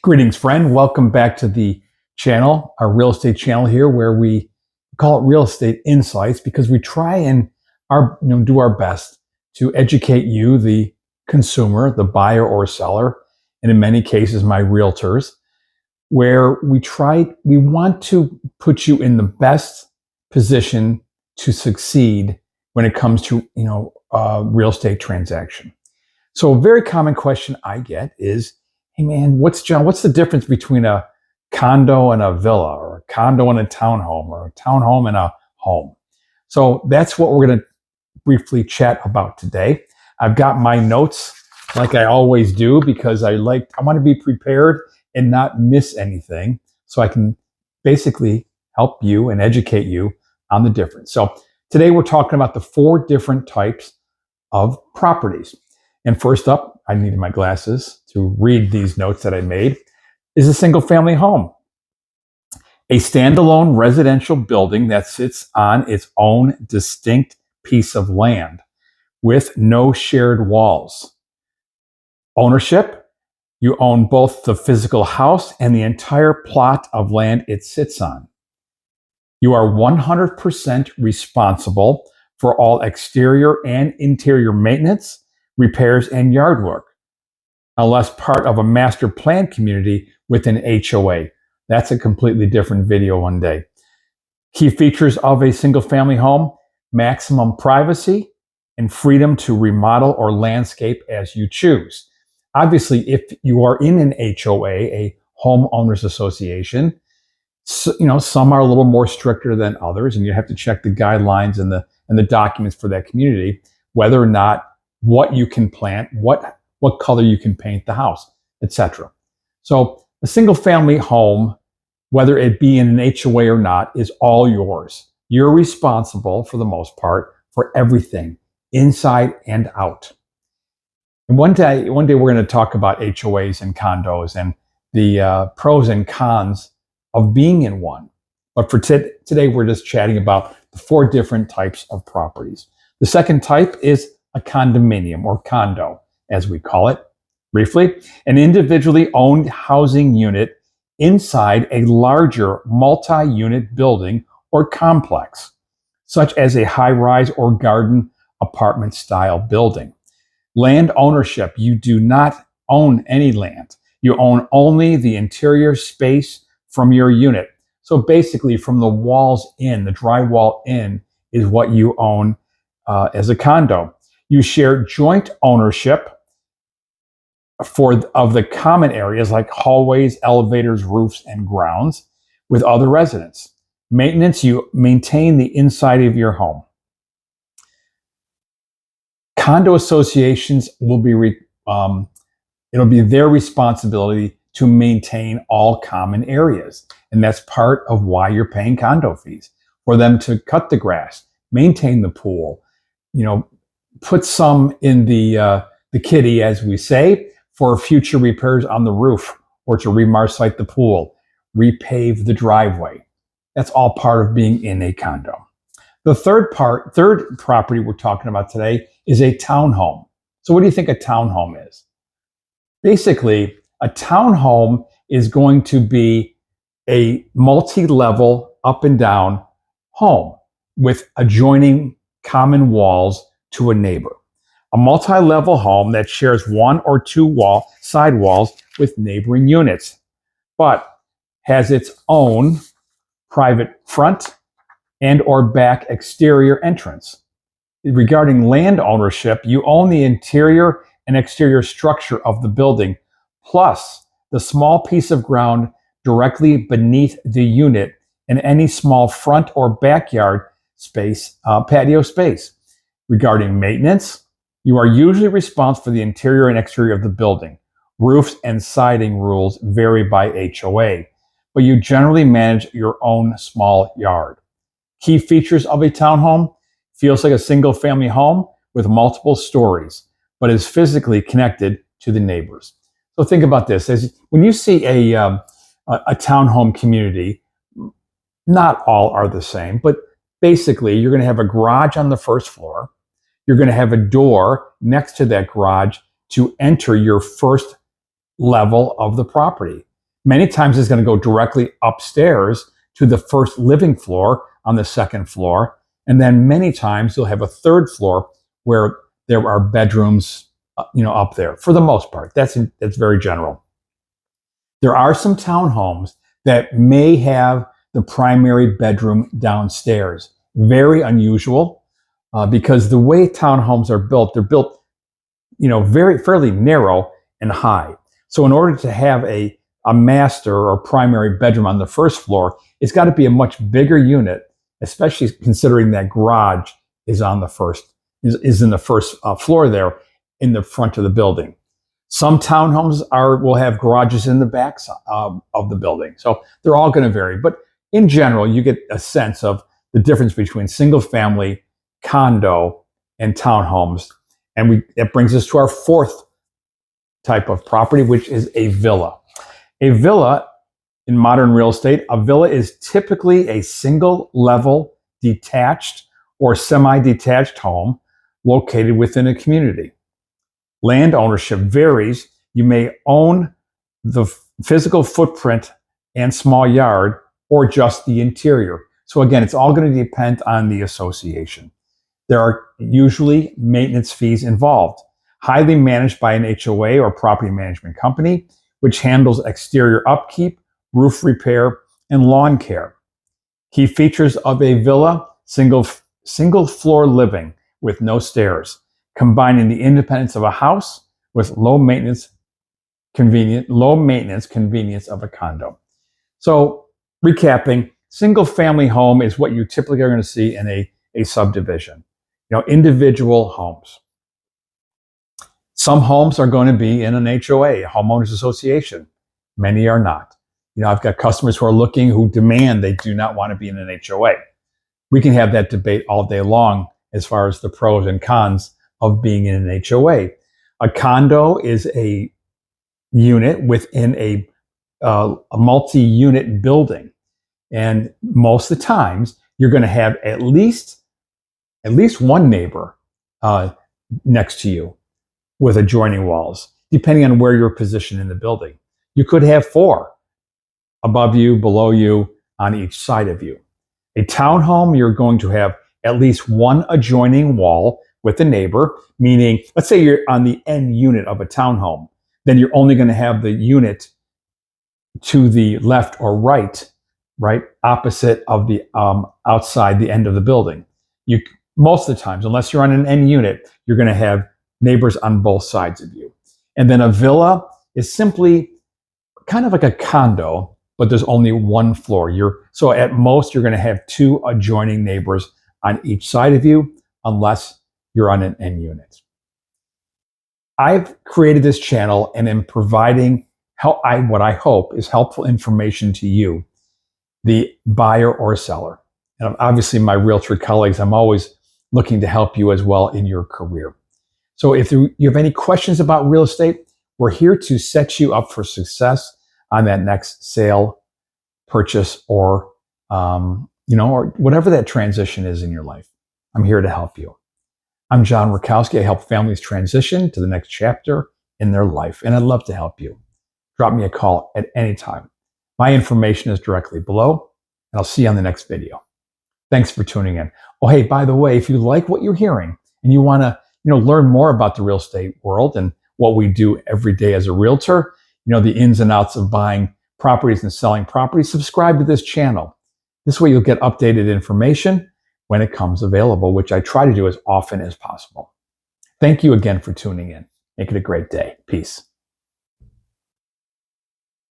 Greetings, friend. Welcome back to the channel, our real estate channel here, where we call it Real Estate Insights because we try and do our best to educate you, the consumer, the buyer or seller, and in many cases, my realtors, where we want to put you in the best position to succeed when it comes to real estate transaction. So a very common question I get is, hey man, what's the difference between a condo and a villa, or a condo and a townhome, or a townhome and a home? So that's what we're going to briefly chat about today. I've got my notes like I always do because I want to be prepared and not miss anything, so I can basically help you and educate you on the difference. So today we're talking about the 4 different types of properties. And first up, I needed my glasses to read these notes that I made, is a single family home. A standalone residential building that sits on its own distinct piece of land with no shared walls. Ownership, you own both the physical house and the entire plot of land it sits on. You are 100% responsible for all exterior and interior maintenance, repairs, and yard work, unless part of a master plan community with an HOA. That's a completely different video one day. Key features of a single family home: maximum privacy and freedom to remodel or landscape as you choose. Obviously, if you are in an HOA, a homeowners association, some are a little more stricter than others, and you have to check the guidelines and the documents for that community, whether or not what you can plant, what color you can paint the house, etc. So a single family home, whether it be in an HOA or not, is all yours. You're responsible for the most part for everything inside and out. And one day we're going to talk about HOAs and condos and the pros and cons of being in one. But for today, we're just chatting about the 4 different types of properties. The second type is a condominium, or condo, as we call it briefly, an individually owned housing unit inside a larger multi-unit building or complex, such as a high-rise or garden apartment style building. Land ownership: you do not own any land. You own only the interior space from your unit. So basically, from the walls in, the drywall in, is what you own as a condo. You share joint ownership of the common areas like hallways, elevators, roofs, and grounds with other residents. Maintenance: you maintain the inside of your home. Condo associations will be it'll be their responsibility to maintain all common areas, and that's part of why you're paying condo fees, for them to cut the grass, maintain the pool, put some in the kitty, as we say, for future repairs on the roof, or to remarcite the pool, repave the driveway. That's all part of being in a condo. The third property we're talking about today is a townhome. So what do you think a townhome is? Basically, a townhome is going to be a multi-level, up and down home with adjoining common walls to a neighbor. A multi-level home that shares 1 or 2 side walls with neighboring units, but has its own private front and or back exterior entrance. Regarding land ownership, you own the interior and exterior structure of the building, plus the small piece of ground directly beneath the unit and any small front or backyard space, patio space. Regarding maintenance, you are usually responsible for the interior and exterior of the building. Roofs and siding rules vary by HOA, but you generally manage your own small yard. Key features of a townhome: feels like a single family home with multiple stories, but is physically connected to the neighbors. So think about this. When you see a townhome community, not all are the same, but basically you're going to have a garage on the first floor. You're going to have a door next to that garage to enter your first level of the property. Many times it's going to go directly upstairs to the first living floor on the second floor. And then many times you'll have a third floor where there are bedrooms, up there for the most part. That's very general. There are some townhomes that may have the primary bedroom downstairs. Very unusual because the way townhomes are built, they're built, fairly narrow and high. So in order to have a master or primary bedroom on the first floor, it's got to be a much bigger unit, especially considering that garage is in the first floor there in the front of the building. Some townhomes will have garages in the back of the building. So they're all going to vary. But in general, you get a sense of the difference between single family, condo, and townhomes. And that brings us to our fourth type of property, which is a villa. A villa in modern real estate, a villa is typically a single level detached or semi-detached home located within a community. Land ownership varies. You may own the physical footprint and small yard or just the interior. So again, it's all going to depend on the association. There are usually maintenance fees involved, highly managed by an HOA or property management company, which handles exterior upkeep, roof repair, and lawn care. Key features of a villa: single floor living with no stairs, combining the independence of a house with low maintenance convenience of a condo. So recapping, single family home is what you typically are going to see in a subdivision, individual homes. Some homes are going to be in an HOA, a homeowners association. Many are not. I've got customers who demand they do not want to be in an HOA. We can have that debate all day long as far as the pros and cons of being in an HOA. A condo is a unit within a multi-unit building. And most of the times, you're going to have at least one neighbor next to you with adjoining walls, depending on where you're positioned in the building. You could have 4 above you, below you, on each side of you. A townhome, you're going to have at least one adjoining wall with a neighbor, meaning, let's say you're on the end unit of a townhome, then you're only going to have the unit to the left or right opposite of the outside the end of the building. Most of the times, unless you're on an end unit, you're going to have neighbors on both sides of you. And then a villa is simply kind of like a condo, but there's only one floor. So at most, you're going to have 2 adjoining neighbors on each side of you, unless you're on an end unit. I've created this channel and am providing what I hope is helpful information to you, the buyer or seller. And obviously, my realtor colleagues, I'm always looking to help you as well in your career. So if you have any questions about real estate, we're here to set you up for success on that next sale, purchase, or or whatever that transition is in your life. I'm here to help you. I'm John Rurkowski. I help families transition to the next chapter in their life, and I'd love to help you. Drop me a call at any time. My information is directly below, and I'll see you on the next video. Thanks for tuning in. Oh, hey, by the way, if you like what you're hearing and you want to learn more about the real estate world and what we do every day as a realtor, the ins and outs of buying properties and selling properties, subscribe to this channel. This way you'll get updated information when it comes available, which I try to do as often as possible. Thank you again for tuning in. Make it a great day. Peace.